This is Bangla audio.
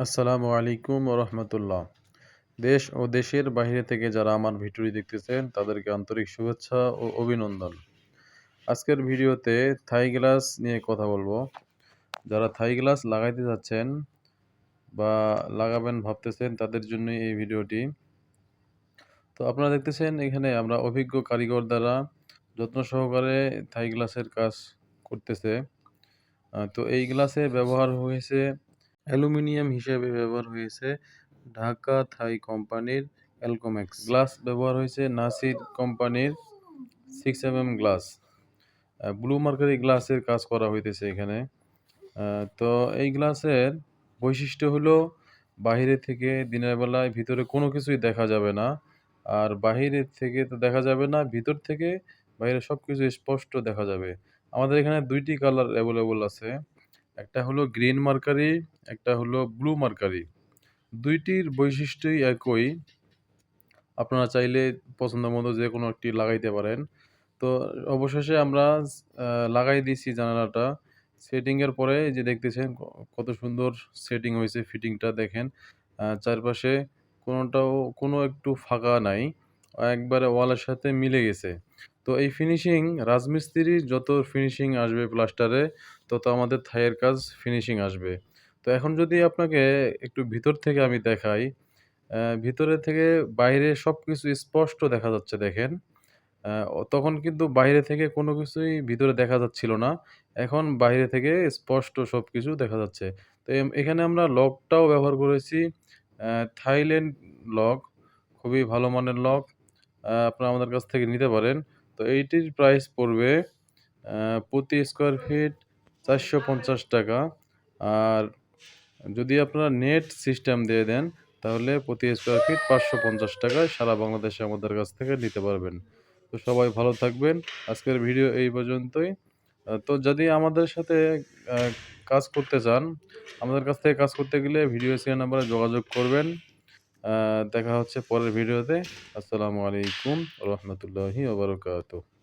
আসসালামু আলাইকুম রহমতুল্লাহ। দেশ ও দেশের বাইরে থেকে যারা আমার ভিডিওটি দেখতেছেন তাদেরকে আন্তরিক শুভেচ্ছা ও অভিনন্দন। আজকের ভিডিওতে থাই গ্লাস নিয়ে কথা বলবো। যারা থাই গ্লাস লাগাইতে যাচ্ছেন বা লাগাবেন ভাবতেছেন তাদের জন্যই এই ভিডিওটি। তো আপনারা দেখতেছেন এখানে আমরা অভিজ্ঞ কারিগর দ্বারা যত্ন সহকারে থাই গ্লাসের কাজ করতেছে। তো এই গ্লাসে ব্যবহার হয়েছে অ্যালুমিনিয়াম হিসেবে ব্যবহার হয়েছে ঢাকা থাই কোম্পানির অ্যালকোমেক্স গ্লাস ব্যবহার হয়েছে নাসির কোম্পানির 6mm গ্লাস ব্লু মার্কারি গ্লাসের কাজ করা হইতেছে এখানে। তো এই গ্লাসের বৈশিষ্ট্য হলো বাহিরে থেকে দিনের বেলায় ভিতরে কোনো কিছুই দেখা যাবে না, আর বাহিরের থেকে তো দেখা যাবে না, ভিতর থেকে বাইরে সব কিছু স্পষ্ট দেখা যাবে। আমাদের এখানে দুইটি কালার অ্যাভেলেবল আছে, একটা হলো গ্রিন মার্কারি, একটা হলো ব্লু মার্কারি। দুইটির বৈশিষ্ট্যই একই। আপনারা চাইলে পছন্দ মতো যে কোনো একটি লাগাইতে পারেন। তো অবশেষে আমরা লাগাই দিয়েছি জানালাটা। সেটিংয়ের পরে এই যে দেখতেছেন কত সুন্দর সেটিং হয়েছে, ফিটিংটা দেখেন। চারপাশে কোনোটাও কোনো একটু ফাঁকা নাই। একবারে ওয়ালের সাথে মিলে গেছে। তো এই ফিনিশিং রাজমিস্ত্রির যত ফিনিশিং আসবে প্লাস্টারে, তত আমাদের থাইয়ের কাজ ফিনিশিং আসবে। তো এখন যদি আপনাকে একটু ভিতর থেকে আমি দেখাই, ভিতরে থেকে বাইরে সবকিছু স্পষ্ট দেখা যাচ্ছে দেখেন। তখন কিন্তু বাইরে থেকে কোনো কিছুই ভিতরে দেখা যাচ্ছিল না। এখন বাইরে থেকে স্পষ্ট সবকিছু দেখা যাচ্ছে। তো এখানে আমরা লকটাও ব্যবহার করেছি থাইল্যান্ড লক, খুবই ভালো মানের লক। আপনারা আমাদের কাছ থেকে নিতে পারেন। তো এইটির প্রাইস পড়বে প্রতি স্কোয়ার ফিট ৳৪৫০। আর যদি আপনারা নেট সিস্টেম দিয়ে দেন তাহলে প্রতি স্কোয়ার ফিট ৳৫৫০ সারা বাংলাদেশে আমাদের কাছ থেকে নিতে পারবেন। তো সবাই ভালো থাকবেন। আজকের ভিডিও এই পর্যন্তই। তো যদি আমাদের সাথে আ কাজ করতে চান, আমাদের কাছ থেকে কাজ করতে গেলে ভিডিও স্ক্রিন নাম্বারে যোগাযোগ করবেন। দেখা হচ্ছে পরের ভিডিওতে। আসসালামু আলাইকুম ওয়া রাহমাতুল্লাহি ওয়া বারাকাতুহু।